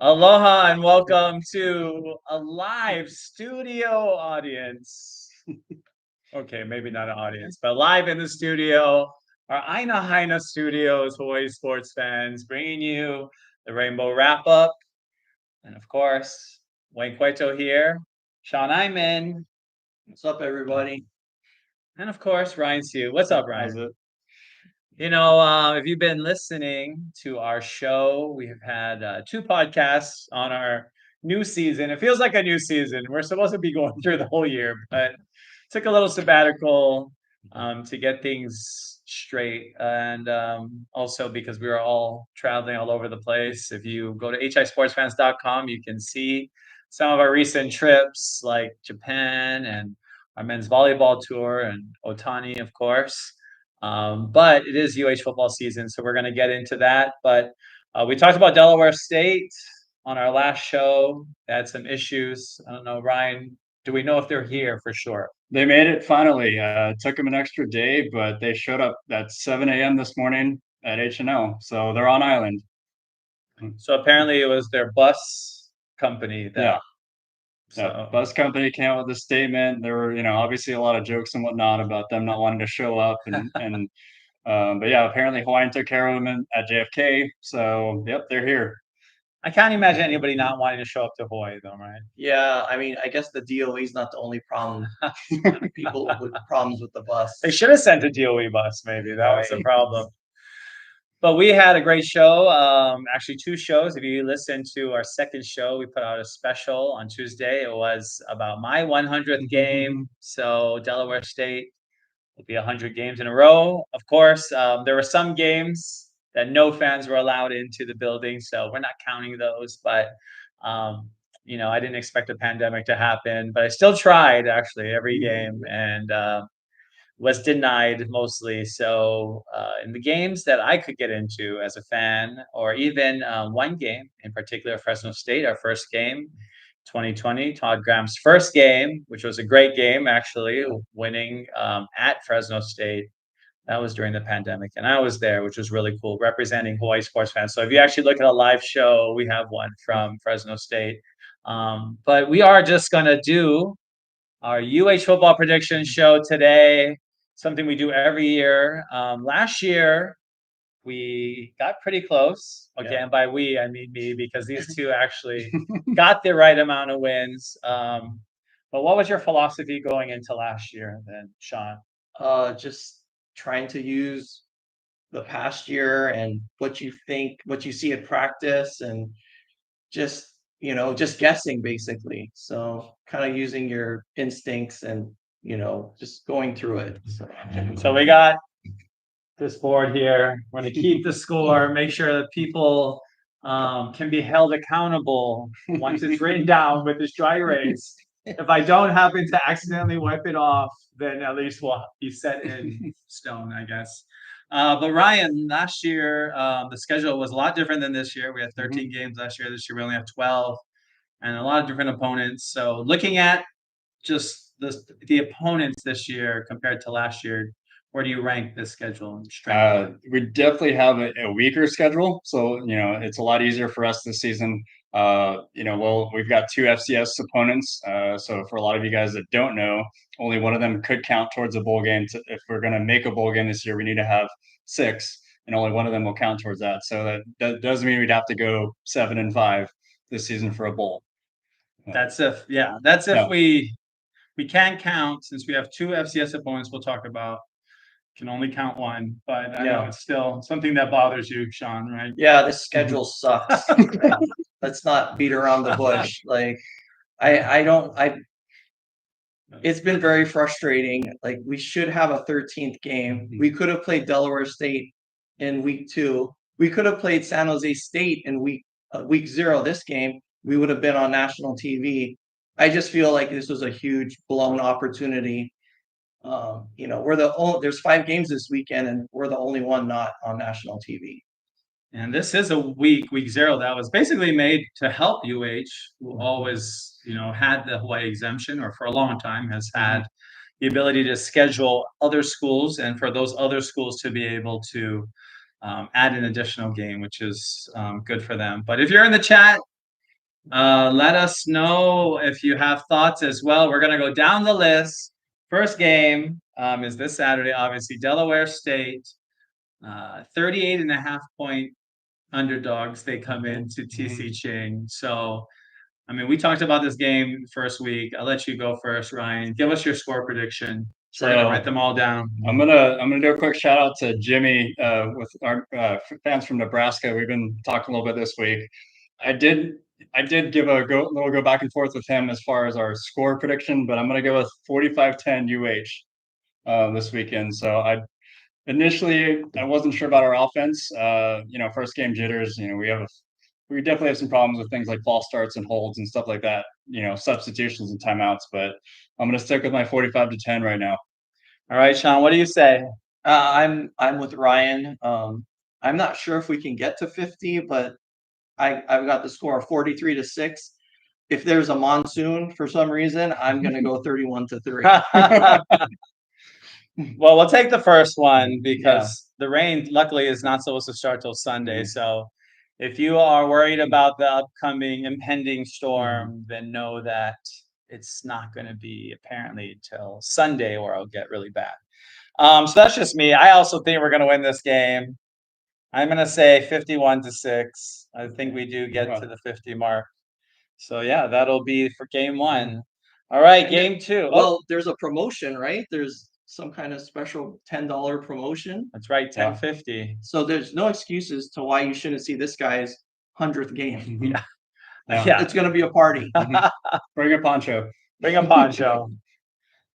Aloha and welcome to a live studio audience. Okay, maybe not an audience, but live in the studio, our Aina Haina Studios, Hawaii sports fans, bringing you the Rainbow Wrap Up. And of course, Wayne Cueto here, Sean Iman, What's up, everybody? and of course, Ryan Sue. What's up, How's Ryan? it? If you've been listening to our show, we have had two podcasts on our new season. It feels like a new season. We're supposed to be going through the whole year, but took a little sabbatical to get things straight. And also because we were all traveling all over the place. If you go to hisportsfans.com, you can see some of our recent trips like Japan and our men's volleyball tour and Otani, of course. But it is UH football season, so we're going to get into that. But we talked about Delaware State on our last show. They had some issues. I don't know, Ryan. Do we know if they're here for sure? They made it finally. Took them an extra day, but they showed up at 7 a.m. this morning at H&L. So they're on island. So apparently it was their bus company that. Yeah. So Bus company came out with a statement. There were, obviously a lot of jokes and whatnot about them not wanting to show up, but yeah, apparently Hawaiian took care of them at JFK. So yep, they're here. I can't imagine anybody not wanting to show up to Hawaii, though, right? Yeah, I mean, I guess the DOE is not the only problem. People with problems with the bus. They should have sent a DOE bus, maybe. That was the problem. But we had a great show. Actually, two shows. If you listen to our second show, we put out a special on Tuesday. It was about my 100th game. So Delaware State will be 100 games in a row. Of course, there were some games that no fans were allowed into the building, so we're not counting those. But I didn't expect a pandemic to happen, but I still tried actually every game and was denied mostly. So in the games that I could get into as a fan, or even one game in particular, Fresno State, our first game, 2020, Todd Graham's first game, which was a great game actually, winning at Fresno State. That was during the pandemic, and I was there, which was really cool, representing Hawaii sports fans. So if you actually look at a live show, we have one from Fresno State. But we are just going to do our UH football prediction show today, something we do every year. Last year, we got pretty close. Okay, yeah. And by we, I mean me, because these two actually got the right amount of wins. But what was your philosophy going into last year then, Sean? Just trying to use the past year and what you see at practice, and just guessing basically. So kind of using your instincts and just going through it. So we got this board here. We're going to keep the score, make sure that people can be held accountable once it's written down with this dry erase. If I don't happen to accidentally wipe it off, then at least we'll be set in stone, I guess. But Ryan, last year the schedule was a lot different than this year. We had 13 games last year. This year we only have 12, and a lot of different opponents. So looking at just the opponents this year compared to last year, where do you rank this schedule and strength? We definitely have a weaker schedule, so it's a lot easier for us this season. We've got two FCS opponents. So for a lot of you guys that don't know, only one of them could count towards a bowl game. If we're going to make a bowl game this year, we need to have 6, and only one of them will count towards that. So that doesn't mean we'd have to go 7-5 this season for a bowl. That's if we can count, since we have two FCS opponents we'll talk about. Can only count one, but I know it's still something that bothers you, Sean, right? Yeah, this schedule sucks. Let's not beat around the bush. Like, it's been very frustrating. Like, we should have a 13th game. We could have played Delaware State in week 2. We could have played San Jose State in week 0. This game, we would have been on national TV. I just feel like this was a huge blown opportunity. There's 5 games this weekend, and we're the only one not on national TV. And this is a week 0 that was basically made to help UH, who always, had the Hawaii exemption, or for a long time has had the ability to schedule other schools, and for those other schools to be able to add an additional game, which is good for them. But if you're in the chat, Let us know if you have thoughts as well. We're going to go down the list. First game is this Saturday, obviously. Delaware State, 38.5 point underdogs. They come into TC Ching. So, I mean, we talked about this game first week. I'll let you go first, Ryan. Give us your score prediction. We're going to write them all down. I'm gonna do a quick shout out to Jimmy with our fans from Nebraska. We've been talking a little bit this week. I did give a little go back and forth with him as far as our score prediction, but I'm gonna go with 45-10 UH this weekend. So initially I wasn't sure about our offense. First game jitters. We definitely have some problems with things like false starts and holds and stuff like that. Substitutions and timeouts. But I'm gonna stick with my 45-10 right now. All right, Sean, what do you say? I'm with Ryan. I'm not sure if we can get to 50, but I've got the score of 43-6. If there's a monsoon for some reason, I'm gonna go 31-3. Well, we'll take the first one because the rain, luckily, is not supposed to start till Sunday. So if you are worried about the upcoming impending storm, then know that it's not going to be apparently till Sunday or it'll get really bad. So that's just me. I also think we're going to win this game. I'm going to say 51-6. I think we do get to the 50 mark. So yeah, that'll be for game one. All right, game two. Well, there's a promotion, right? There's some kind of special $10 promotion. That's right, 10.50. So there's no excuses to why you shouldn't see this guy's 100th game. Yeah. It's gonna be a party. Bring a poncho. Bring a poncho.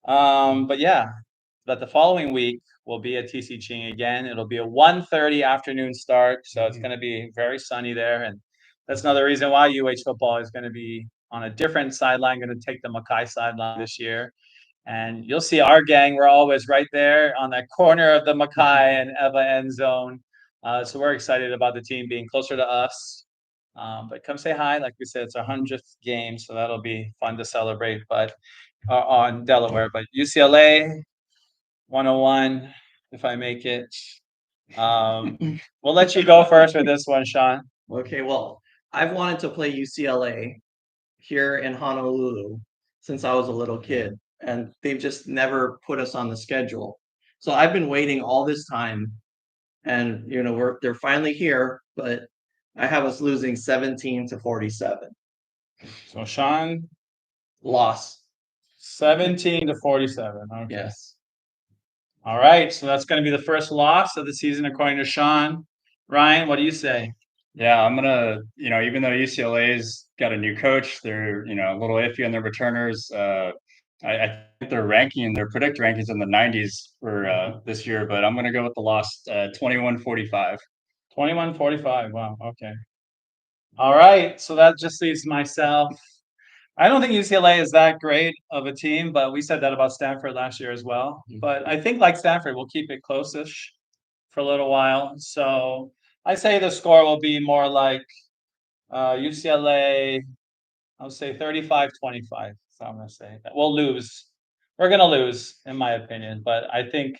But the following week will be at TC Ching again. It'll be a 1:30 afternoon start, so it's going to be very sunny there, and that's another reason why UH football is going to be on a different sideline. Going to take the Mackay sideline this year, and you'll see our gang. We're always right there on that corner of the Mackay and Eva end zone. So we're excited about the team being closer to us. But come say hi. Like we said, it's our 100th game, so that'll be fun to celebrate. But on Delaware, but UCLA 101, if I make it. We'll let you go first with this one, Sean. Okay, well, I've wanted to play UCLA here in Honolulu since I was a little kid, and they've just never put us on the schedule. So I've been waiting all this time, and they're finally here, but I have us losing 17-47. So Sean, Loss. 17-47. Okay. Yes. All right, so that's going to be the first loss of the season according to Sean. Ryan, what do you say? Yeah, I'm gonna, even though UCLA's got a new coach, they're, a little iffy on their returners. I think their predict rankings in the 90s for this year, but I'm gonna go with the loss 21-45. 21-45. Wow. Okay. All right. So that just leaves myself. I don't think UCLA is that great of a team, but we said that about Stanford last year as well. But I think, like Stanford, we'll keep it close-ish for a little while. So I say the score will be more like UCLA, I'll say 35-25. So I'm going to say that we'll lose. We're going to lose, in my opinion. But I think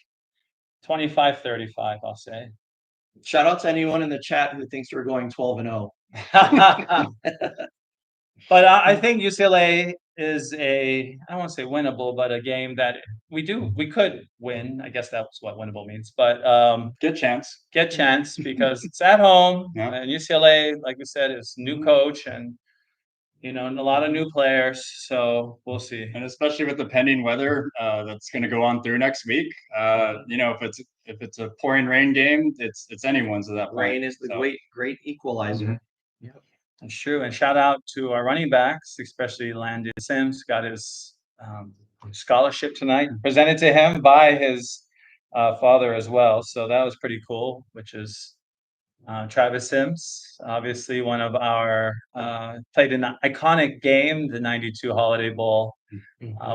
25-35, I'll say. Shout out to anyone in the chat who thinks we're going 12-0. But I think UCLA is I don't want to say winnable, but a game that we could win. I guess that's what winnable means. But get chance because it's at home. Yeah. And UCLA, like we said, is new coach and a lot of new players. So we'll see. And especially with the pending weather that's going to go on through next week. If it's a pouring rain game, it's anyone's at that point. Rain is the great equalizer. Yeah. That's true. And shout out to our running backs, especially Landon Sims, got his scholarship tonight, presented to him by his father as well. So that was pretty cool, which is Travis Sims, obviously one of our played an iconic game, the 92 Holiday Bowl,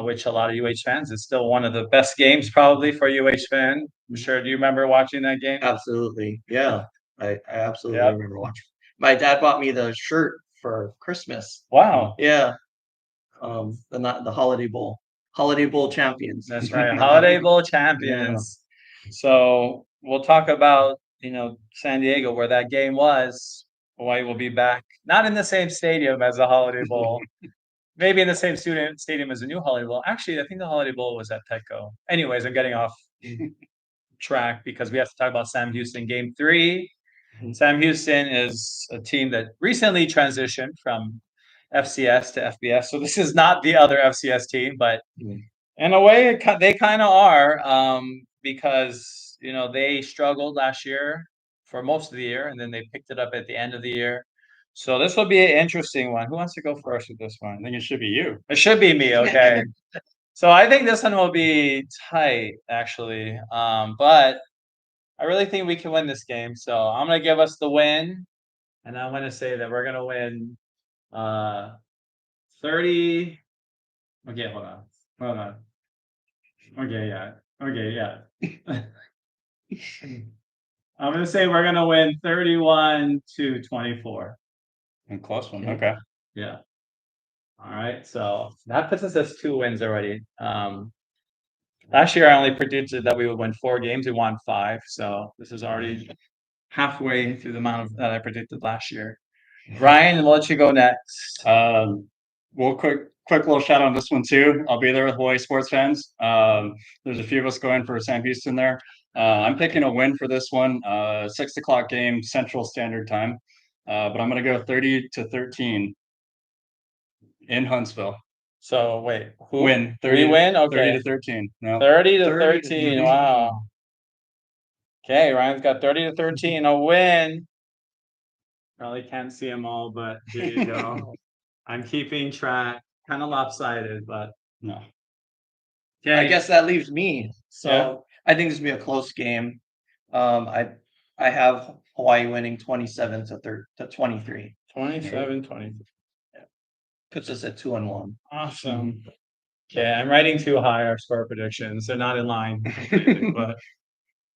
which a lot of UH fans is still one of the best games probably for UH fan. I'm sure. Do you remember watching that game? Absolutely. Yeah, I absolutely remember watching. My dad bought me the shirt for Christmas. Wow. Yeah. The Holiday Bowl champions. That's right. Holiday Bowl champions. Yeah. So we'll talk about, San Diego, where that game was. Hawaii will be back, not in the same stadium as the Holiday Bowl, maybe in the same stadium as the new Holiday Bowl. Actually, I think the Holiday Bowl was at Petco. Anyways, I'm getting off track because we have to talk about Sam Houston Game 3. Mhm. Sam Houston is a team that recently transitioned from FCS to FBS, so this is not the other FCS team, but Mhm. in a way, they kind of are, because they struggled last year for most of the year, and then they picked it up at the end of the year. So this will be an interesting one. Who wants to go first with this I one? think it should be you. It should be me, okay. So I think this one will be tight, actually. But I really think we can win this game. So I'm gonna give us the win, and I'm gonna say that we're gonna win 30. Okay, hold on. Hold on. Okay, yeah. Okay, yeah. I'm gonna say we're gonna win 31-24. A close one. Okay. Okay. Yeah. All right. So that puts us as 2 wins already. Last year I only predicted that we would win 4 games. We won 5. So this is already halfway through the amount of that I predicted last year. Ryan, we'll let you go next. Well, quick little shout out on this one too. I'll be there with Hawaii sports fans. There's a few of us going for Sam Houston there. I'm picking a win for this one. 6 o'clock game Central Standard Time. But I'm gonna go 30-13 in Huntsville. So wait, who Win we win? 30 Okay. to 13. No. 30 to 30 to 13. 13. Wow. Okay, Ryan's got 30 to 13. A win. Probably can't see them all, but here you go. I'm keeping track. Kind of lopsided, but No. I guess that leaves me. So Yeah. I think this will be a close game. I have Hawaii winning 27 to 23. 27-20. Puts us at 2-1. Awesome. Okay, I'm writing too high our score predictions. They're not in line. But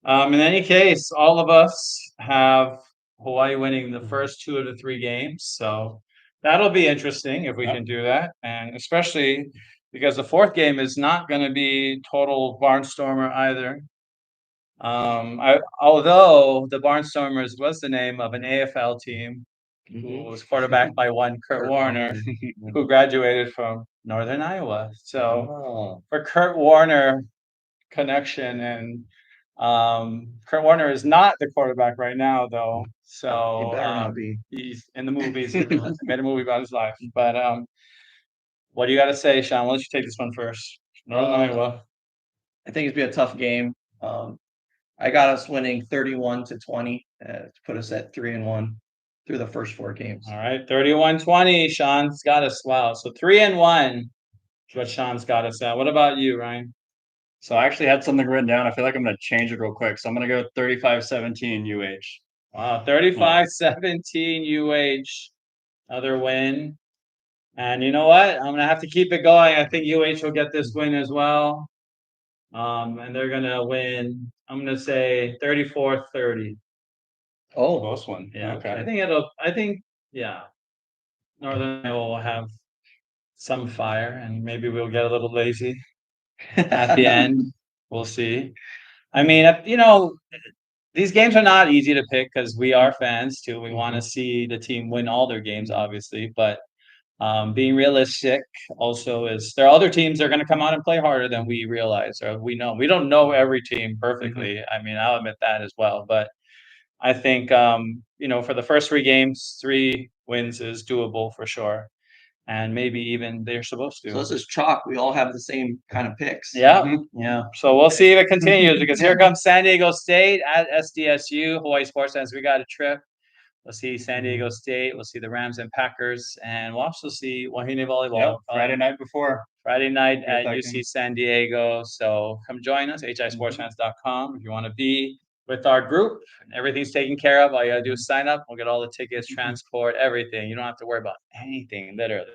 in any case, all of us have Hawaii winning the first 2 of the 3 games. So that'll be interesting if we Yep. can do that. And especially because the 4th game is not going to be total barnstormer either. Although the Barnstormers was the name of an AFL team who was quarterbacked by one Kurt Warner, who graduated from Northern Iowa. So Oh. for Kurt Warner connection, and Kurt Warner is not the quarterback right now, though. He So better not be. he's in the movies. He made a movie about his life. But what do you got to say, Sean? Why don't you take this one first? Northern Iowa. I think it's be a tough game. I got us winning 31-20 to put us at 3-1 through the first 4 games. All right, 31-20. Sean's got us. Wow. So 3-1 is what Sean's got us at. What about you, Ryan? So I actually had something written down. I feel like I'm gonna change it real quick. So I'm gonna go 35-17 UH. Wow, 35-17 UH. Another win. And you know what? I'm gonna have to keep it going. I think UH will get this win as well. And they're gonna win. I'm gonna say 34-30. Oh, Close one. Yeah. Okay. I think yeah. Northern Iowa will have some fire, and maybe we'll get a little lazy at the end. We'll see. I mean, these games are not easy to pick because we are fans too. We want to see the team win all their games, obviously, but being realistic also is there are other teams that are going to come out and play harder than we realize or we know. We don't know every team perfectly. I mean, I'll admit that as well, but I think for the first 3 games, 3 wins is doable for sure, and maybe even they're supposed so to. this is chalk. We all have the same kind of picks. Yeah. Mhm. Yeah. So we'll see if it continues because here comes San Diego State at SDSU. Hawaii Sports Fans, we got a trip. We'll see San Diego State. We'll see the Rams and Packers, and we'll also see Wahine Volleyball. Yep. Friday night before. Friday night Good at thinking. UC San Diego. So come join us, hisportsfans.com, if you want to be with our group. Everything's taken care of. All you gotta do is sign up. We'll get all the tickets, transport, everything. You don't have to worry about anything, literally.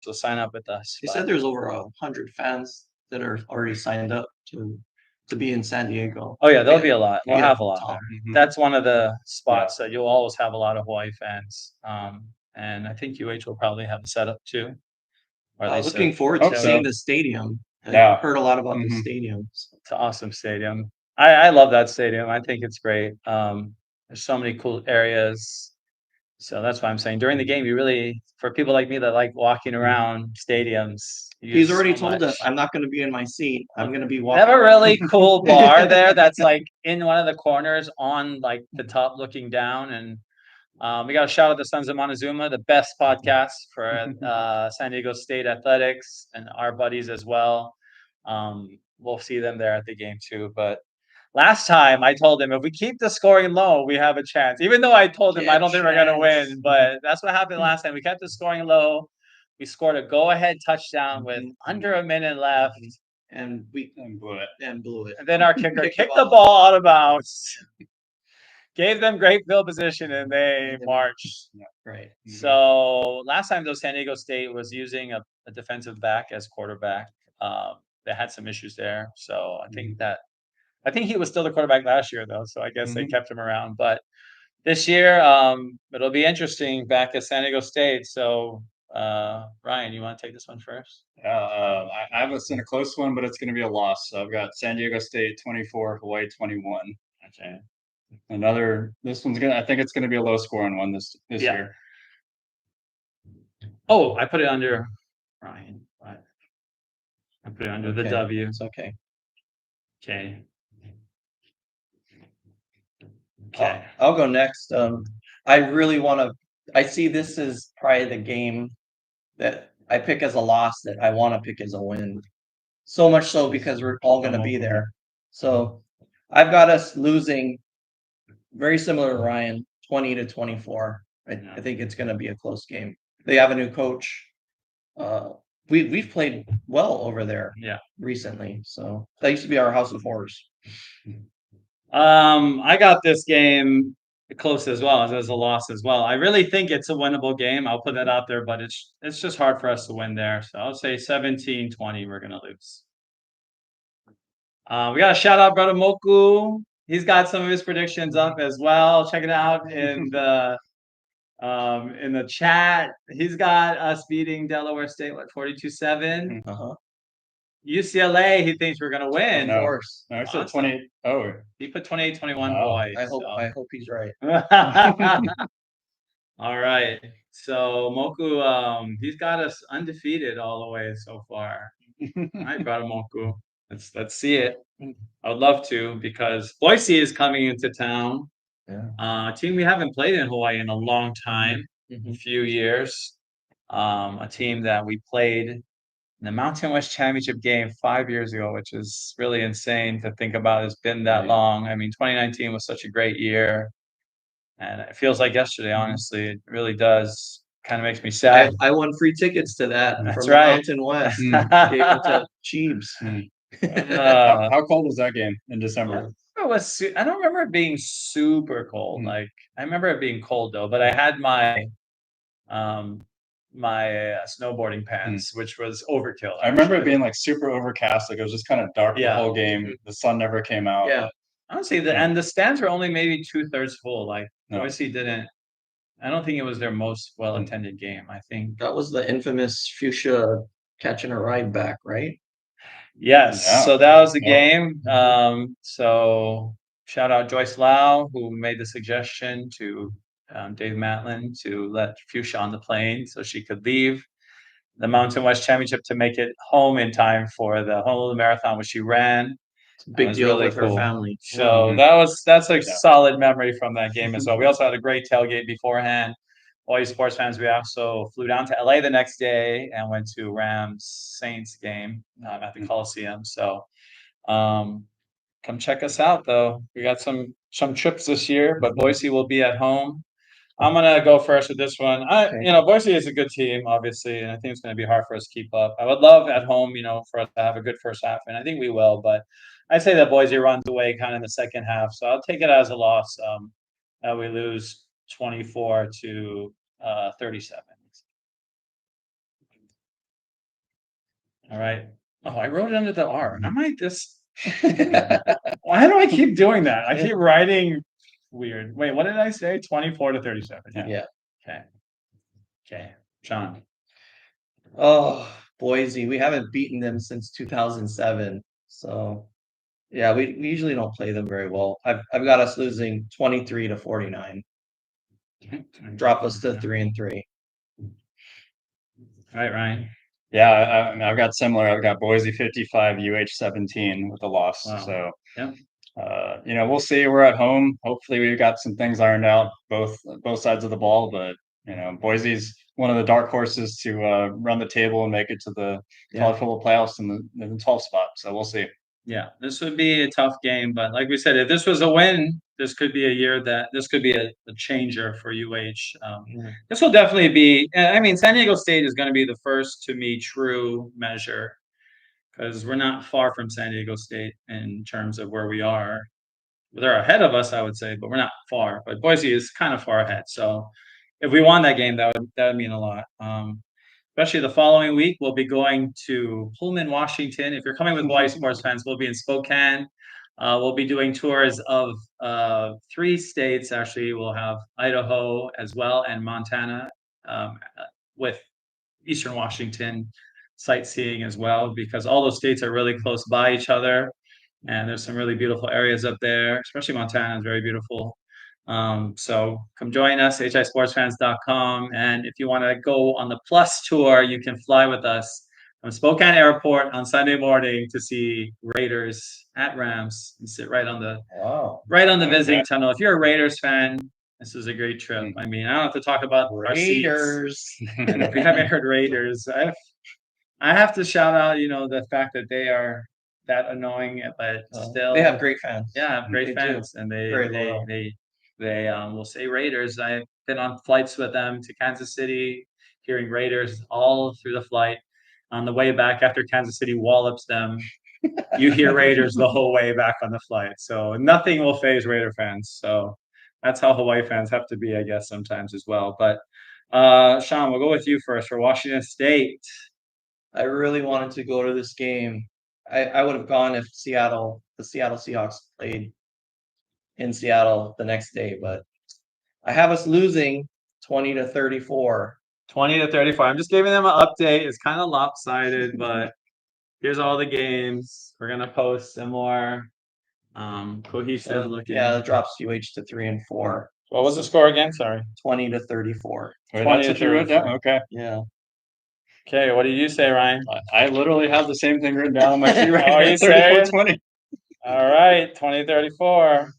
So sign up with us. They said there's over 100 fans that are already signed up to be in San Diego. Oh yeah, there'll be a lot. We'll Yeah, have a lot top. there. Mhm. That's one of the spots that you'll always have a lot of Hawaii fans. And I think UH will probably have a setup too. Or at least Looking forward hope to so. seeing the stadium. Yeah. I've heard a lot about the Mhm. stadiums. it's an awesome stadium. I love that stadium. I think it's great. There's so many cool areas. So that's why I'm saying during the game, you really, for people like me that like walking around stadiums, you He's use already so told us, much. I'm not gonna be in my seat. I'm gonna be They walking. have a really around." cool bar there that's like in one of the corners on like the top looking down. And we got to shout out the Sons of Montezuma, the best podcast for San Diego State athletics and our buddies as well. We'll see them there at the game too. But last time I told him if we keep the scoring low, we have a chance. Even though I told him I don't think we're gonna win, but that's what happened last time. We kept the scoring low. We scored a go-ahead touchdown with under a minute left, And we And blew it. blew it. and then our kicker Kicked the kicked the ball. ball out of bounds. Gave them great field position and they marched. Right. So last time though, San Diego State was using a defensive back as quarterback. They had some issues there. So I think he was still the quarterback last year though. So I guess they kept him around. But this year, it'll be interesting back at San Diego State. So Ryan, you want to take this one first? I have us in a close one, but it's going to be a loss. So I've got San Diego State 24, Hawaii 21. Okay. This one's I think it's gonna be a low scoring one this Yeah. year. Oh, I put it under Ryan. But I put it under the Okay. W. It's okay. Okay. Okay. I'll go next. I really want to. I see this as probably the game that I pick as a loss that I want to pick as a win. So much so because we're all going to be there. So I've got us losing. Very similar to Ryan, 20-24. I think it's going to be a close game. They have a new coach. We've played well over there. Yeah. Recently, so that used to be our house of horrors. I got this game close as well as a loss as well. I really think it's a winnable game. I'll put that out there, but it's just hard for us to win there. So I'll say 17-20, we're gonna lose. We got a shout out brother Moku. He's got some of his predictions up as well. Check it out in the chat. He's got us beating Delaware State, what, 42-7. UCLA, he thinks we're gonna win. Of course. No, I said Awesome. 20. Oh, He put 28-21 Wow. Hawaii. I hope he's right. All right. So Moku, he's got us undefeated all the way so far. All right, brother Moku. Let's see it. I would love to because Boise is coming into town. Yeah. A team we haven't played in Hawaii in a long time, Mhm. a few years. A team that we played in the Mountain West Championship game 5 years ago, which is really insane to think about. It's been that long. I mean, 2019 was such a great year. And it feels like yesterday, honestly. It really does. Kind of makes me sad. I won free tickets to that That's from right. the Mountain West. Gave it to Cheebs. how cold was that game in December? I don't remember it being super cold. Like I remember it being cold though, but I had my snowboarding pants, which was overkill. I remember it being like super overcast. Like it was just kind of dark the whole game. The sun never came out. Yeah. Honestly, and the stands were only maybe 2/3 full. Like No. Boise didn't. I don't think it was their most well attended game. I think That was the infamous Fuchsia catching a ride back, right? yes. Yeah. So that was the game. So shout out Joyce Lau who made the suggestion to Dave Matlin to let Fuchsia on the plane so she could leave the Mountain West Championship to make it home in time for the Honolulu Marathon, which she ran. Big was deal really with her cool. family. So that's a solid memory from that game as well. We also had a great tailgate beforehand. All you sports fans, we also flew down to LA the next day and went to Rams Saints game at the Coliseum. So come check us out though. We got some trips this year, but Boise will be at home. I'm gonna go first with this one. Boise is a good team, obviously, and I think it's gonna be hard for us to keep up. I would love at home, for us to have a good first half, and I think we will. But I say that Boise runs away kind of in the second half, so I'll take it as a loss. That we lose 24-37. All right. Oh, I wrote it under the R. I might just. Why do I keep doing that? I keep writing. Weird. Wait, what did I say? 24-37. Yeah. Okay. John. Oh, Boise. We haven't beaten them since 2007. So yeah, we usually don't play them very well. I've got us losing 23-49. drop us to 3-3. All right, Ryan. Yeah, I've got similar. I've got Boise 55, UH 17 with a loss. Wow. So, Yeah. We'll see. We're at home. Hopefully, we've got some things ironed out both sides of the ball. But Boise's one of the dark horses to run the table and make it to the college football playoffs in the 12th spot. So we'll see. Yeah, this would be a tough game, but like we said, if this was a win, this could be a year that this could be a changer for UH. This will definitely be. I mean, San Diego State is going to be the first to me true measure because we're not far from San Diego State in terms of where we are. They're ahead of us, I would say, but we're not far. But Boise is kind of far ahead. So if we won that game, that would mean a lot. Especially the following week, we'll be going to Pullman, Washington. If you're coming with Hawaii sports fans, we'll be in Spokane. We'll be doing tours of 3 states. Actually, we'll have Idaho as well and Montana, with Eastern Washington sightseeing as well, because all those states are really close by each other. And there's some really beautiful areas up there, especially Montana is very beautiful. So come join us, hisportsfans.com. And if you want to go on the Plus tour, you can fly with us from Spokane Airport on Sunday morning to see Raiders at Rams and sit right on the visiting tunnel. If you're a Raiders fan, this is a great trip. I mean, I don't have to talk about our seats. Raiders. And if you haven't heard Raiders, I have to shout out, the fact that they are that annoying, but still They have great fans. Yeah, great They do. fans, and Very loyal. they will say Raiders. I've been on flights with them to Kansas City, hearing Raiders all through the flight. On the way back, after Kansas City wallops them, you hear Raiders the whole way back on the flight. So nothing will faze Raider fans. So that's how Hawaii fans have to be, I guess, sometimes as well. But Sean, we'll go with you first for Washington State. I really wanted to go to this game. I would have gone if the Seattle Seahawks played in Seattle the next day, but I have us losing 20-34. 20-34. I'm just giving them an update. It's kind of lopsided, but here's all the games. We're gonna post some more cohesive looking. Yeah, it drops UH to 3-4. What was the score again? Sorry. 20-34. Wait, that's what you wrote down? Okay. Yeah. Okay, what did you say, Ryan? I literally have the same thing written down on my sheet right Oh, here. you serious? 34-20. All right, 20-34.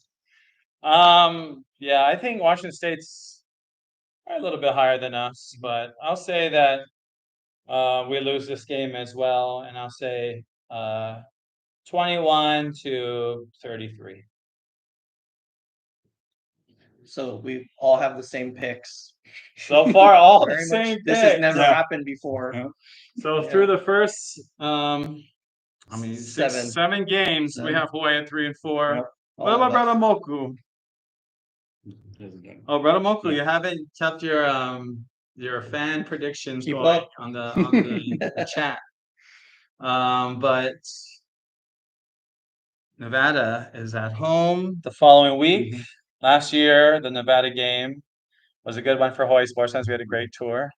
Yeah, I think Washington State's a little bit higher than us, but I'll say that we lose this game as well, and I'll say 21-33. So we all have the same picks. So far, all the Very much. same This has picks. never Yeah. happened before. Yeah. So through the first, Seven. 7 games, we Seven. have Hawaii at 3-4. Yep. What about Brother Moku? Oh, Brother Moku, Yeah. you haven't kept your fan predictions Keep going up. on the chat. But Nevada is at home the following week. Last year, the Nevada game was a good one for Hawaii Sports Fans. We had a great tour.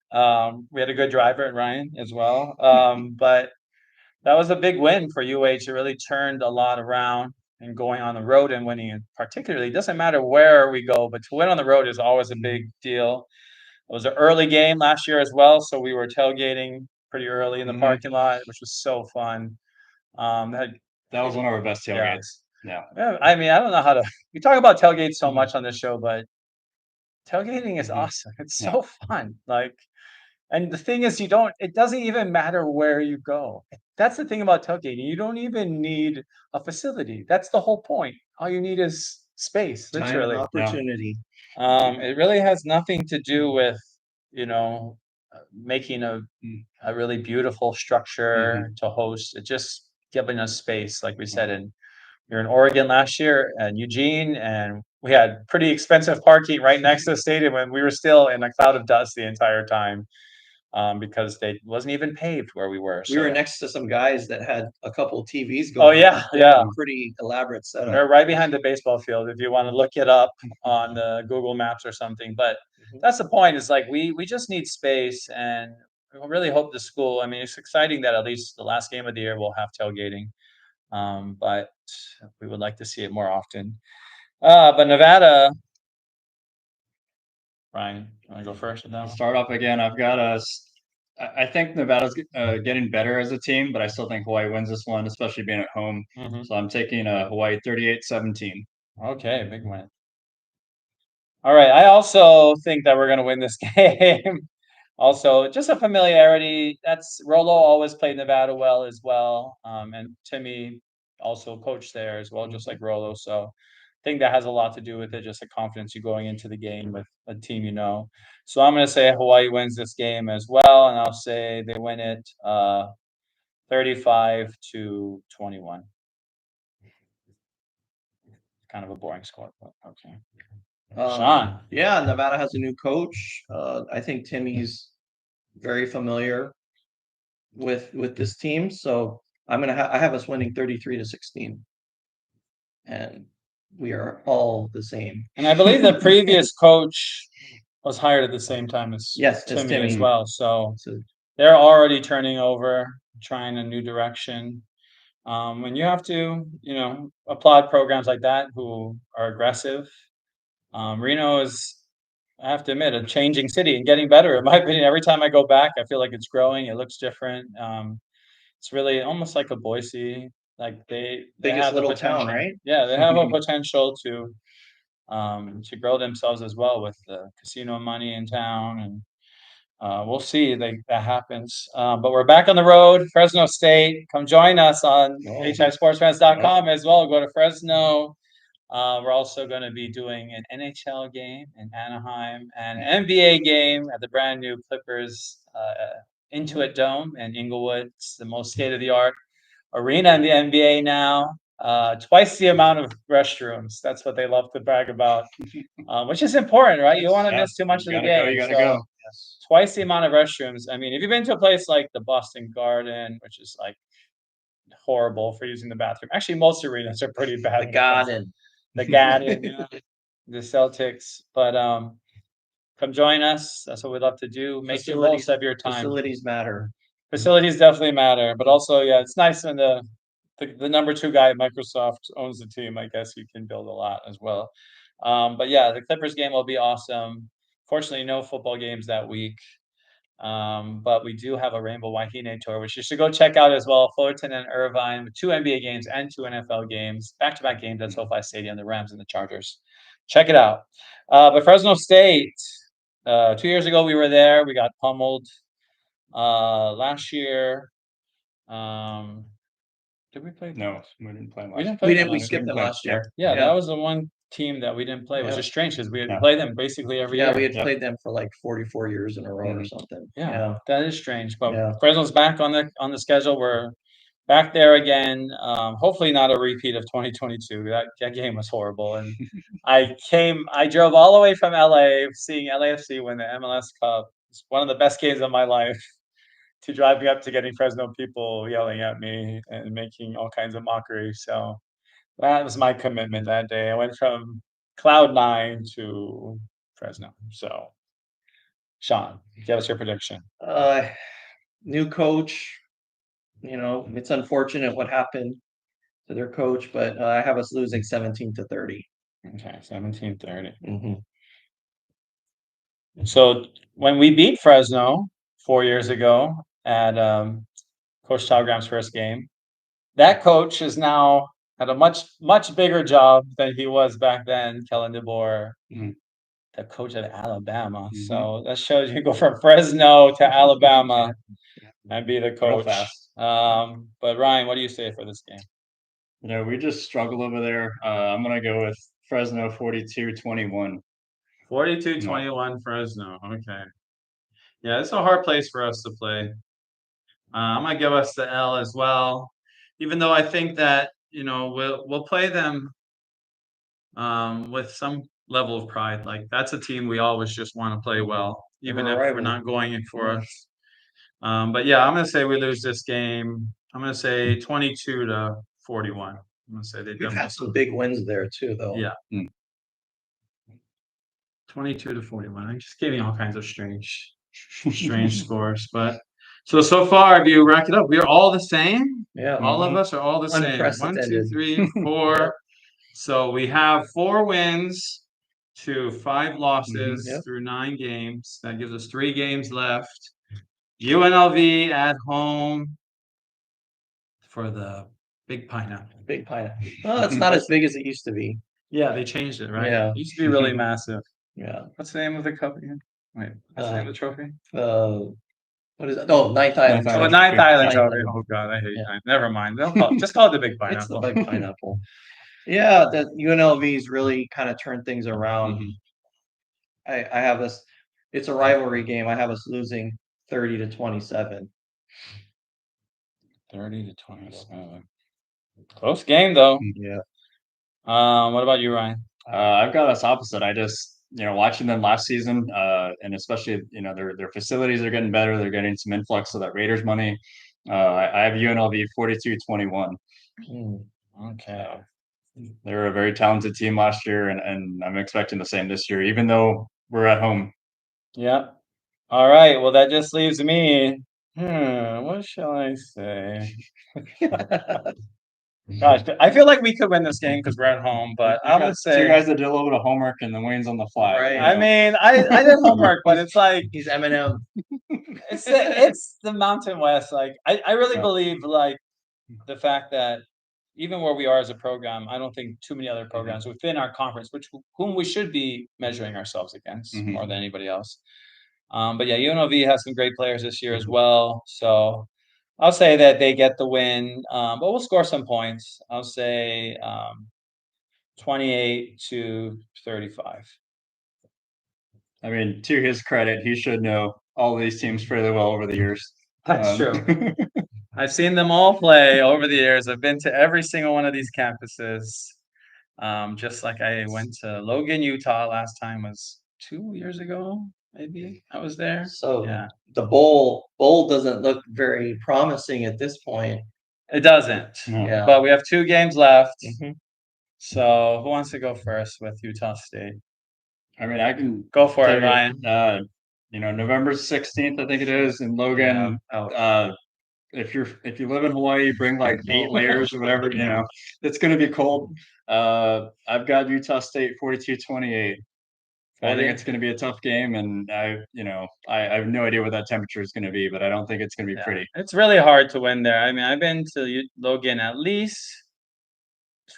We had a good driver at Ryan as well. But that was a big win for UH. It really turned a lot around, and going on the road and winning it particularly. It doesn't matter where we go, but to win on the road is always a big deal. It was an early game last year as well, so we were tailgating pretty early in the parking lot, which was so fun. That was one of our best tailgates. Yeah. I mean, I don't know how to. We talk about tailgates so much on this show, but tailgating is awesome. It's so fun. And the thing is, it doesn't even matter where you go. That's the thing about tailgating. You don't even need a facility. That's the whole point. All you need is space, Time and literally. opportunity. It really has nothing to do with, making a really beautiful structure to host. It's just giving us space, like we said. And we were in Oregon last year and Eugene, and we had pretty expensive parking right next to the stadium, and we were still in a cloud of dust the entire time. Because they wasn't even paved where we were. We were next to some guys that had a couple of TVs Oh going. yeah. Pretty elaborate setup. They're right behind the baseball field if you want to look it up on the Google Maps or something. But that's the point. Is we just need space, and we really hope the school. I mean, it's exciting that at least the last game of the year we'll have tailgating, but we would like to see it more often. But Nevada. Brian, want to go first with that I'll one? start off again. I've got us. I think Nevada's getting better as a team, but I still think Hawaii wins this one, especially being at home. Mhm. So I'm taking Hawaii 38-17. Okay, big win. All right, I also think that we're going to win this game. Also, just a familiarity. That's Rolo always played Nevada well as well, and Timmy also coached there as well, just like Rolo. So I think that has a lot to do with it, just the confidence you going into the game with a team you know. So I'm going to say Hawaii wins this game as well, and I'll say they win it 35-21. Kind of a boring score, but okay. Sean. Yeah, Nevada has a new coach. I think Timmy's very familiar with this team, so I have us winning 33-16, and we are all the same. And I believe the previous coach was hired at the same time as Yes, as Timmy as Timmy. well. So So they're already turning over, trying a new direction. And you have to, applaud programs like that who are aggressive. Reno is, I have to admit, a changing city and getting better. In my opinion, every time I go back, I feel like it's growing. It looks different. It's really almost like a Boise. Like they biggest have the little town, potential. right? Yeah, they have a potential to grow themselves as well with the casino money in town, and we'll see that happens. But we're back on the road. Fresno State, come join us on hisportsfans.com as well. Go to Fresno. We're also going to be doing an NHL game in Anaheim and an NBA game at the brand new Clippers Intuit Dome in Inglewood. It's the most state-of-the-art arena in the NBA now. Twice the amount of restrooms. That's what they love to brag about, which is important, right? You don't want to miss too much of the game. You gotta So go. twice the amount of restrooms. I mean, if you've been to a place like the Boston Garden, which is like horrible for using the bathroom. Actually, most arenas are pretty bad. The Garden. The Garden, the Celtics. But come join us. That's what we'd love to do. Make the most of your time. Facilities matter. Facilities definitely matter, but also, yeah, it's nice when the number 2 guy at Microsoft owns the team. I guess you can build a lot as well. But yeah, the Clippers game will be awesome. Fortunately, no football games that week. But we do have a Rainbow Wahine tour, which you should go check out as well. Fullerton and Irvine with 2 NBA games and 2 NFL games, back-to-back games at SoFi Stadium, the Rams and the Chargers. Check it out. But Fresno State, 2 years ago we were there. We got pummeled. Last year, did we play? No, we didn't play last. We didn't play. We skipped it last year. Yeah, that was the one team that we didn't play, which Yeah. is strange because we had Yeah. played them basically every Yeah, year. we had played them for like 44 years in a row or Mhm. something. Yeah, that is strange. But Yeah. Fresno's back on the schedule. We're back there again. Hopefully not a repeat of 2022. That game was horrible. And I drove all the way from LA seeing LAFC win the MLS Cup. It's one of the best games of my life. To driving up to getting Fresno people yelling at me and making all kinds of mockery. So that was my commitment that day. I went from cloud 9 to Fresno. So Sean, give us your prediction. New coach, it's unfortunate what happened to their coach, but I have us losing 17-30. Okay, 17-30. Mhm. So when we beat Fresno 4 years ago at Coach Talgram's first game, that coach is now at a much bigger job than he was back then, Kellen DeBoer, the coach at Alabama. So that shows you go from Fresno to Alabama and be the Real coach. fast. But Ryan, what do you say for this game? We just struggle over there. I'm gonna go with Fresno 42-21. 42-21 Fresno. Okay. Yeah, it's a hard place for us to play. I'm gonna give us the L as well, even though I think that we'll play them with some level of pride. Like that's a team we always just want to play well, even if we're not going in for us. But yeah, I'm gonna say we lose this game. I'm gonna say 22-41. I'm gonna say they We've had some big wins there too, though. Yeah. 22-41. I'm just giving all kinds of strange scores, but so far, if you rack it up, we're all the same. Yeah. All of us are all the same. 1, 2, Unprecedented. 3, 4. So we have 4 wins, to 5 losses Yep. through 9 games. That gives us 3 games left. UNLV at home for the Big Pineapple. Big pineapple. Well, it's not as big as it used to be. Yeah, they changed it, right? Yeah. It used to be really massive. Yeah. What's the name of the cup again? Wait, what's the name of the trophy? What is it? Oh, Ninth Island. Ninth Oh, Island. Trophy. Ninth Island Ninth Trophy. Island. Oh God, I hate. Yeah. Never mind. Just call it the Big It's the Pineapple. big pineapple. Yeah, the UNLV's really kind of turned things around. Mhm. I have us. It's a rivalry game. I have us losing 30-27. 30-27. Close game though. Yeah. What about you, Ryan? I've got us opposite. I just, watching them last season, and especially, their facilities are getting better. They're getting some influx of that Raiders money. I have UNLV 42-21. Hmm. Okay. They were a very talented team last year, and I'm expecting the same this year, even though we're at home. Yeah. All right. Well, that just leaves me. What shall I say? Gosh, I feel like we could win this game because we're at home, but You I'm got gonna two say. guys that did a little bit of homework and the wins on the fly. Right. I mean, I did homework, but it's like He's Eminem. it's the Mountain West. Like I really Yeah. believe like the fact that even where we are as a program, I don't think too many other programs within our conference, whom we should be measuring ourselves against Mhm. more than anybody else. But yeah, UNLV has some great players this year as well. So I'll say that they get the win, but we'll score some points. I'll say 28-35. I mean, to his credit, he should know all these teams fairly well over the years. That's true. I've seen them all play over the years. I've been to every single one of these campuses. Just like I went to Logan, Utah last time was 2 years ago, maybe I was there. So Yeah, the bowl doesn't look very promising at this point. it doesn't. No. Yeah. But we have 2 games left. Mhm. So who wants to go first with Utah State? I mean, I can Go for tell it, you, Ryan. November 16th, I think it is, in Logan. Yeah. If you live in Hawaii, bring like 8 layers or whatever, it's gonna be cold. I've got Utah State 42-28. I think it's gonna be a tough game, and I have no idea what that temperature is gonna be, but I don't think it's gonna be Yeah, pretty. it's really hard to win there. I mean, I've been to Logan at least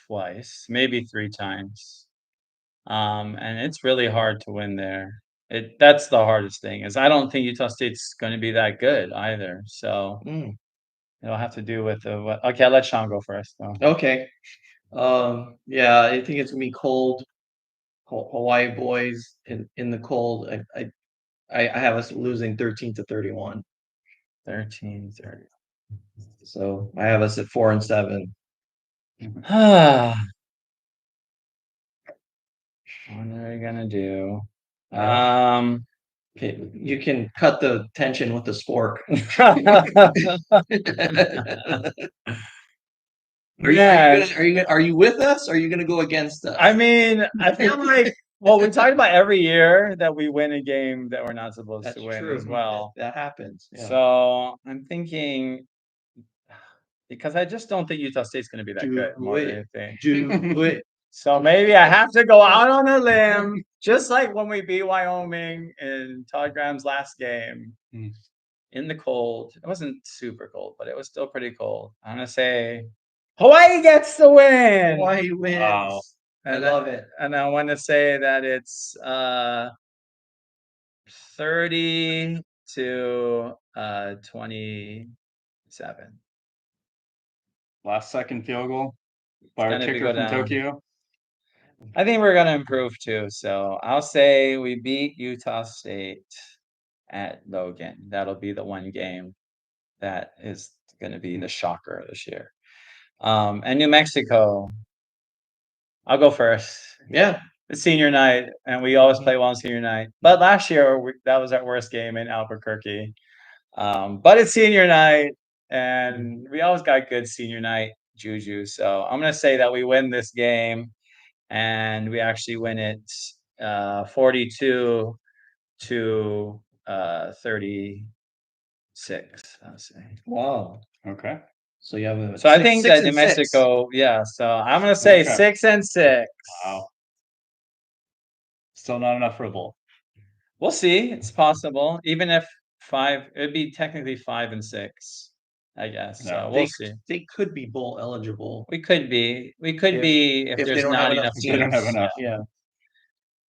twice, maybe 3 times. And it's really hard to win there. That's the hardest thing is I don't think Utah State's going to be that good either. So Mm. it'll have to do with the what. Okay, I'll let Sean go first though. Okay. Yeah, I think it's gonna be cold. Hawaii boys in the cold. I have us losing 13-31. 13-30. So I have us at 4-7. What are we gonna do? Okay, you can cut the tension with the spork. Are you with us? Or are you gonna go against us? I mean, I feel like we talk about every year that we win a game that we're not supposed That's to win true. as well. That happens. Yeah. So I'm thinking because I just don't think Utah State's going to be that good more than anything. Do it. So maybe I have to go out on a limb, just like when we beat Wyoming in Todd Graham's last game in the cold. It wasn't super cold, but it was still pretty cold. I'm gonna say Hawaii gets the win. Hawaii wins. Wow. I love it. And I want to say that it's 30 to 27. Last second field goal by our gonna be kicker go from down. Tokyo. I think we're gonna improve too. So I'll say we beat Utah State at Logan. That'll be the one game that is gonna be the shocker this year. And New Mexico, I'll go first. Yeah. It's senior night, and we always play well on senior night. But last year, that was our worst game in Albuquerque. But it's senior night, and we always got good senior night juju. So I'm gonna say that we win this game, and we actually win it 42 to 36. I'll say. Wow. Okay. So you have a So I think that New 6-6. Mexico, yeah. So I'm gonna say Okay. 6-6. Wow. Still not enough for a bowl. We'll see. It's possible. Even if it'd be technically 5 and 6, I guess. So No. we'll see. They could be bowl eligible. We could be. We could If- be if if they there's don't have not enough enough teams. They don't have teams. enough. Yeah.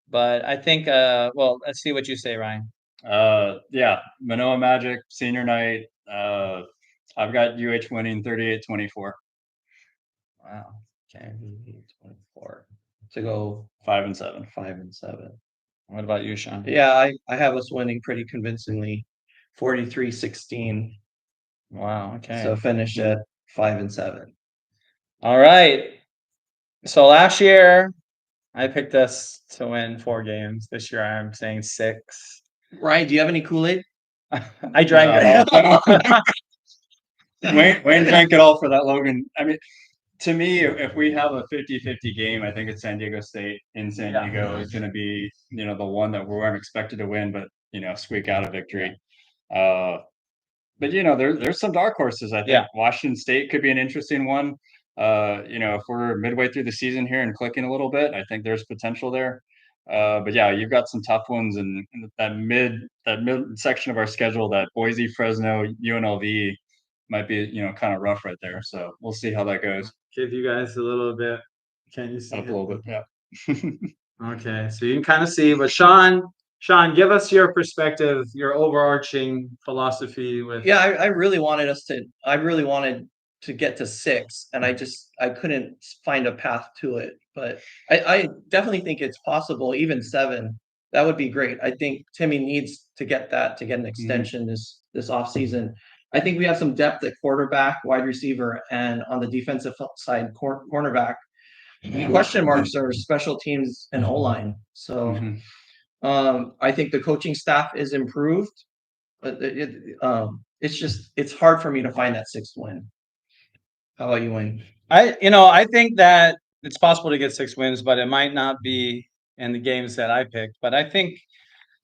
But I think well, let's see what you say, Ryan. Yeah, Manoa Magic senior night. I've got UH winning 38-24. Wow. Okay. 24 to go 5-7. 5-7. What about you, Sean? Yeah, I have us winning pretty convincingly, 43-16. Wow. Okay. So finish at 5-7. All right. So last year I picked us to win 4 games. This year I'm saying 6. Ryan, do you have any Kool-Aid? I drank it all. Wayne drank it all for that Logan. I mean, to me, if we have a 50-50 game, I think it's San Diego State in San Yeah. Diego is going to be, the one that we weren't expected to win, but squeak out a victory. But there's some dark horses. I think Yeah. Washington State could be an interesting one. If we're midway through the season here and clicking a little bit, I think there's potential there. But yeah, you've got some tough ones in that mid section of our schedule. That Boise, Fresno, UNLV might be kind of rough right there. So we'll see how that goes. Give you guys a little bit. Can you see Up a little bit, yeah. Okay, so you can kind of see, but Sean, give us your perspective, your overarching philosophy with. Yeah, I really wanted to get to 6, and I couldn't find a path to it. But I definitely think it's possible, even 7. That would be great. I think Timmy needs to get an extension this offseason. I think we have some depth at quarterback, wide receiver, and on the defensive side, cornerback. The question marks are special teams and O-line. So I think the coaching staff is improved, but it's hard for me to find that 6th win. How about you, Wayne? I think that it's possible to get 6 wins, but it might not be in the games that I picked. But I think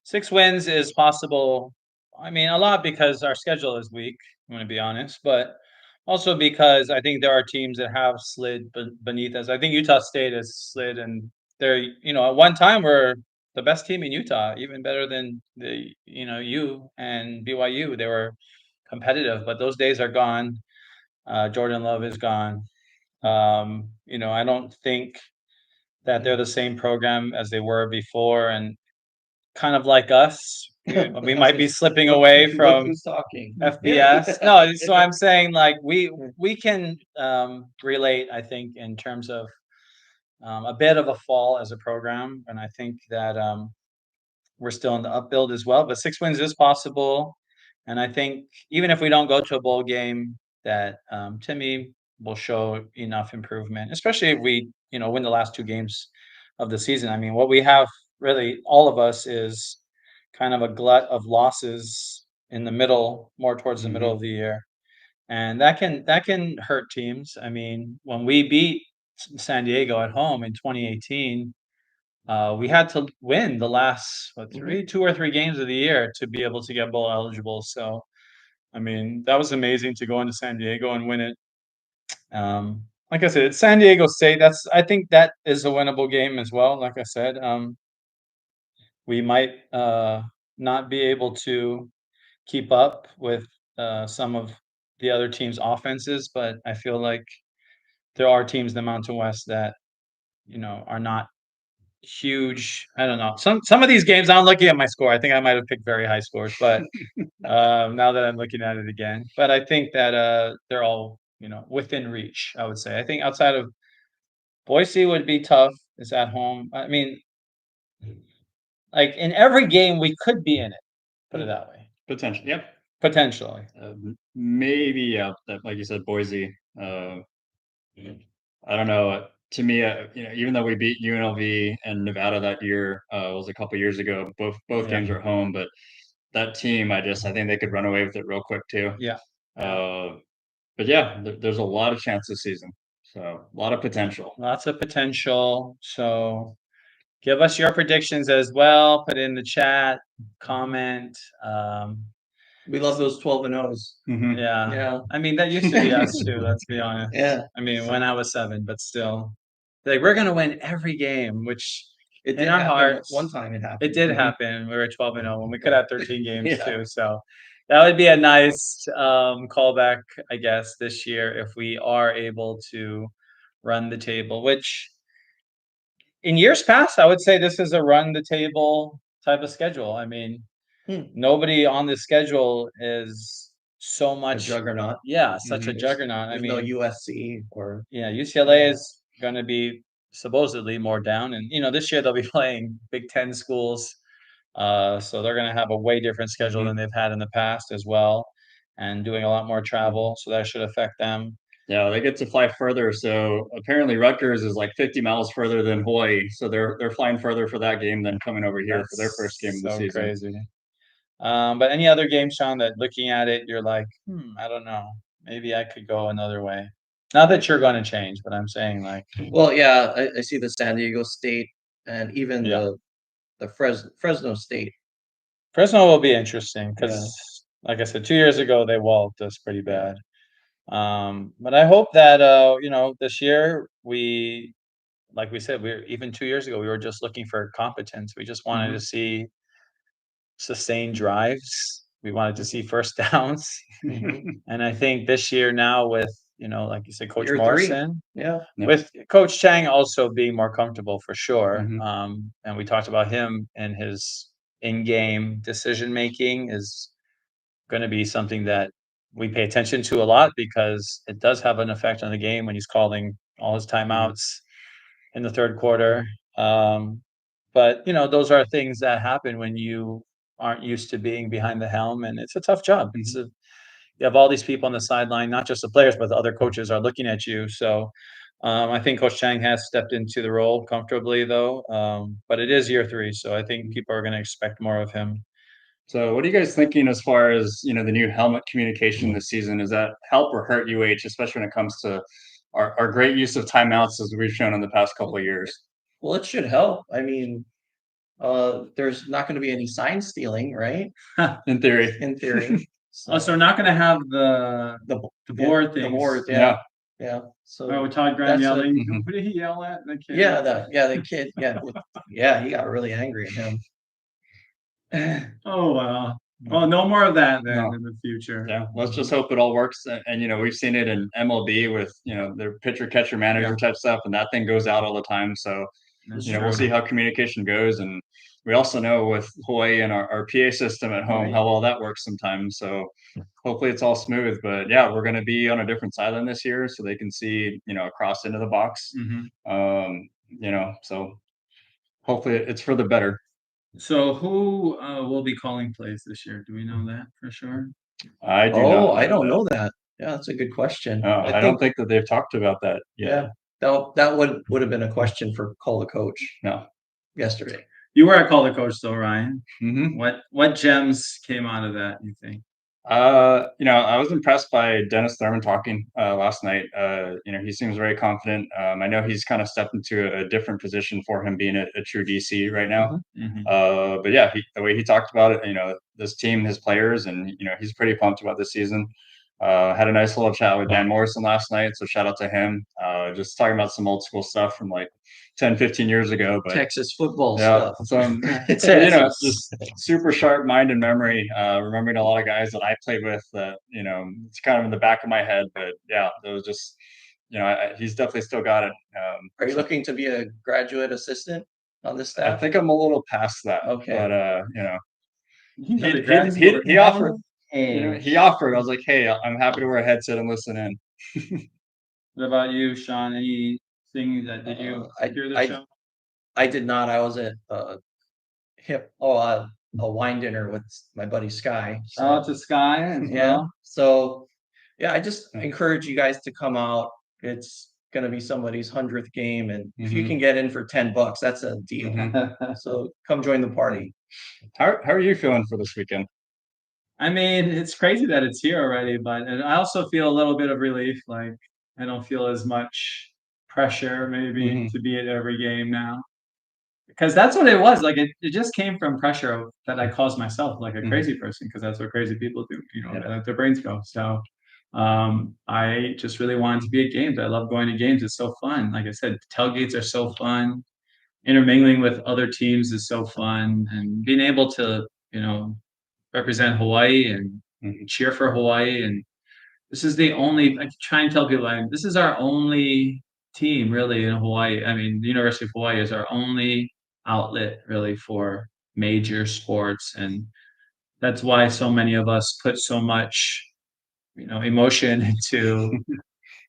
6 wins is possible. I mean, a lot because our schedule is weak, I'm going to be honest, but also because I think there are teams that have slid beneath us. I think Utah State has slid, and they're, at one time were the best team in Utah, even better than U and BYU. They were competitive, but those days are gone. Jordan Love is gone. I don't think that they're the same program as they were before, and kind of like us, we might be slipping away from Who's talking? FBS. No, so I'm saying like we can relate, I think, in terms of a bit of a fall as a program, and I think that we're still in the upbuild as well. But 6 wins is possible, and I think even if we don't go to a bowl game, that Timmy will show enough improvement, especially if we win the last 2 games of the season. I mean, what we have really, all of us, is kind of a glut of losses in the middle, more towards the middle of the year, and that can hurt teams. I mean, when we beat San Diego at home in 2018, we had to win the last 2 or 3 games of the year to be able to get bowl eligible. So, I mean, that was amazing to go into San Diego and win it. Like I said, it's San Diego State. I think that is a winnable game as well. Like I said, we might not be able to keep up with some of the other teams' offenses, but I feel like there are teams in the Mountain West that are not huge. I don't know. Some of these games, I'm looking at my score. I think I might have picked very high scores, but now that I'm looking at it again, but I think that they're all within reach. I would say. I think outside of Boise would be tough. It's at home. I mean, like in every game we could be in it. Put it that way. Potentially, yep. Potentially. Maybe, yeah. Like you said, Boise. I don't know. To me, even though we beat UNLV and Nevada that year, was a couple years ago. Both games are at home, but that team, I think they could run away with it real quick too. Yeah. But yeah, there's a lot of chance this season. So a lot of potential. Lots of potential. So give us your predictions as well. Put it in the chat, comment. We love those 12-0s. Yeah. Yeah. I mean, that used to be us too, let's be honest. Yeah. I mean, when I was 7, but still. Like, we're gonna win every game, which It In did our happen hearts, one time. It happened. It did Mhm. happen. We were 12-0 when we could have 13 games Yeah. too. So that would be a nice callback, I guess, this year if we are able to run the table, which in years past, I would say this is a run the table type of schedule. I mean, Hmm. nobody on the schedule is so A much, juggernaut. yeah, such a Mhm. juggernaut. I There's no mean, USC or yeah, UCLA is going to be supposedly more down, and this year they'll be playing Big Ten schools, so they're going to have a way different schedule Mhm. than they've had in the past as well, and doing a lot more travel, so that should affect them. Yeah, they get to fly further. So apparently Rutgers is like 50 miles further than Hawaii. So they're flying further for that game than coming over here for their first game of the So season. crazy. But any other game, Sean, that looking at it, you're like, I don't know, maybe I could go another way. Not that you're going to change, but I'm saying like, well, yeah, I see the San Diego State and even Yeah. the Fresno State. Fresno will be interesting Yeah. because, like I said, 2 years ago they walloped us pretty bad. But I hope that this year like we said, even 2 years ago we were just looking for competence. We just wanted Mhm. to see sustained drives. We wanted to see first downs, Mhm. and I think this year now with like you said, Coach Year 3. Morrison, Yeah. Yep. with Coach Chang also being more comfortable for sure. Mhm. And we talked about him and his in-game decision making is going to be something that we pay attention to a lot because it does have an effect on the game when he's calling all his timeouts in the third quarter. But those are things that happen when you aren't used to being behind the helm, and it's a tough job. You have all these people on the sideline, not just the players, but the other coaches are looking at you. So I think Coach Chang has stepped into the role comfortably, though. But it is year 3, so I think people are going to expect more of him. So what are you guys thinking as far as, the new helmet communication this season? Does that help or hurt UH, especially when it comes to our great use of timeouts as we've shown in the past couple of years? Well, it should help. I mean, there's not going to be any sign stealing, right? In theory. In theory. Oh, so we're not going to have the the board the things. boards, Yeah. yeah. So Oh, with Todd Graham that's a- yelling. Mhm. What did he yell at? The kid? yeah, the kid, yeah, he got really angry at him. Oh wow. Well, no more of that then No. in the future. Yeah, let's just hope it all works. And we've seen it in MLB with their pitcher catcher manager type stuff, and that thing goes out all the time. So That's we'll true. see how communication goes, and we also know with Hawaii and our PA system at home how well that works sometimes. So hopefully it's all smooth. But yeah, we're going to be on a different sideline this year, so they can see across into the box. So hopefully it's for the better. So who will be calling plays this year? Do we know that for sure? I do Oh, not. I don't that. know that. Yeah, that's a good question. I don't think that they've talked about that yet. Yeah, that would have been a question for Call the Coach No. yesterday. You were a Call the Coach though, Ryan. Mm-hmm. What gems came out of that, you think? I was impressed by Dennis Thurman talking last night. He seems very confident. I know he's kind of stepped into a different position for him being a true DC right now. But yeah, the way he talked about it, this team, his players, and he's pretty pumped about this season. Had a nice little chat with Dan Morrison last night, so shout out to him. Just talking about some old school stuff from like 10, 15 years ago. But Texas football yeah, stuff. just super sharp mind and memory. Remembering a lot of guys that I played with that, it's kind of in the back of my head. But yeah, it was just, he's definitely still got it. Are you looking to be a graduate assistant on this I staff? think I'm a little past that. Okay. But He offered. He offered. I was like, hey, I'm happy to wear a headset and listen in. What about you, Sean? Anything that did you hear the show? I did not. I was at a wine dinner with my buddy Sky. Shout out to Sky as well. So yeah, I just encourage you guys to come out. It's gonna be somebody's 100th game, and if you can get in for $10, that's a deal. So come join the party. How are you feeling for this weekend? I mean, it's crazy that it's here already, but I also feel a little bit of relief. Like I don't feel as much pressure maybe to be at every game now. Because that's what it was. Like it just came from pressure that I caused myself like a crazy person, because that's what crazy people do, let their brains go. So I just really wanted to be at games. I love going to games. It's so fun. Like I said, tailgates are so fun. intermingling with other teams is so fun, and being able to, represent Hawaii and Mhm. cheer for Hawaii. And this is the only, I try and tell people, this is our only team really in Hawaii. I mean, the University of Hawaii is our only outlet really for major sports. And that's why so many of us put so much, emotion into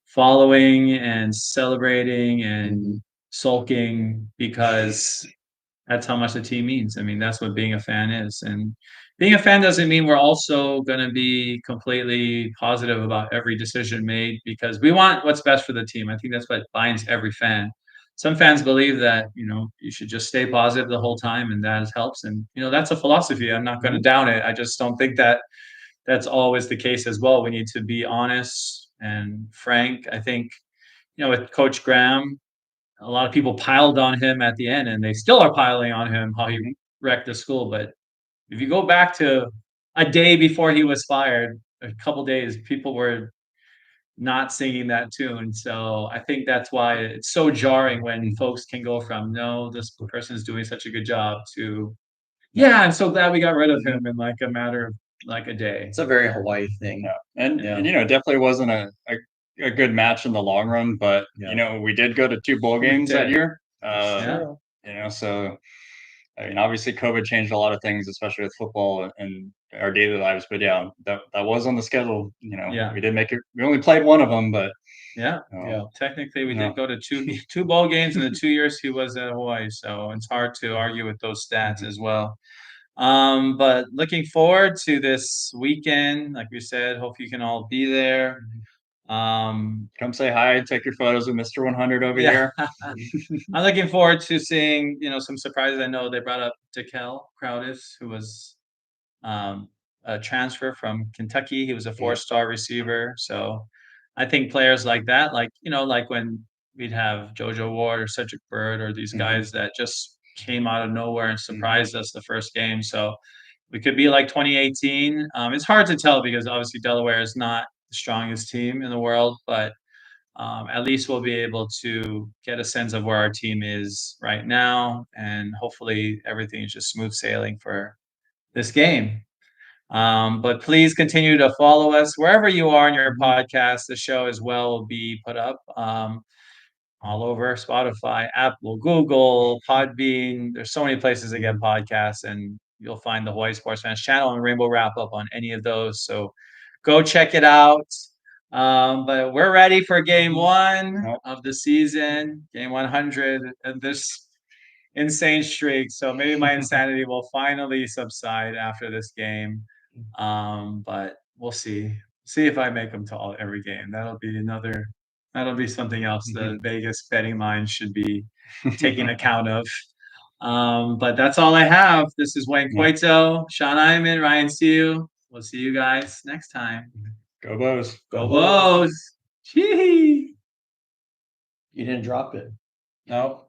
following and celebrating and sulking, because that's how much the team means. I mean, that's what being a fan is. And being a fan doesn't mean we're also going to be completely positive about every decision made, because we want what's best for the team. I think that's what binds every fan. Some fans believe that, you should just stay positive the whole time, and that helps. And, that's a philosophy. I'm not going to down it. I just don't think that that's always the case as well. We need to be honest and frank. I think, with Coach Graham, a lot of people piled on him at the end, and they still are piling on him how he wrecked the school. But if you go back to a day before he was fired, a couple days, people were not singing that tune. So I think that's why it's so jarring when folks can go from "no, this person is doing such a good job" to "yeah, I'm so glad we got rid of him" in like a matter of like a day. It's a very Hawaii thing. Yeah, and Yeah. it definitely wasn't a good match in the long run, but Yeah. we did go to 2 bowl We games that did. year. Yeah. So I mean, obviously COVID changed a lot of things, especially with football and our daily lives. But yeah, that was on the schedule. Yeah. We did make it. We only played one of them, but Yeah. Yeah. Technically, we No. did go to two bowl games in the 2 years he was at Hawaii, so it's hard to argue with those stats as well. But looking forward to this weekend. Like we said, hope you can all be there. Come say hi and take your photos with Mr. 100 over Yeah. here. I'm looking forward to seeing, some surprises. I know they brought up Dekel Crowdis, who was a transfer from Kentucky. He was a four-star receiver. So I think players like that, like when we'd have JoJo Ward or Cedric Bird or these guys that just came out of nowhere and surprised us the first game. So we could be like 2018. It's hard to tell because obviously Delaware is not the strongest team in the world, but at least we'll be able to get a sense of where our team is right now, and hopefully everything is just smooth sailing for this game. But please continue to follow us wherever you are in your podcast. The show as well will be put up all over Spotify, Apple, Google, Podbean. There's so many places to get podcasts, and you'll find the Hawaii Sports Fans channel and Rainbow Wrap Up on any of those. So go check it out. But we're ready for game one of the season, game 100, and this insane streak. So maybe my insanity will finally subside after this game. But we'll see. See if I make them to every game. That'll be something else the Vegas betting line should be taking account of. But that's all I have. This is Wayne Cueto, Sean Iman, Ryan Siu. We'll see you guys next time. Go Bows. Go Bows! Chee! You didn't drop it. No.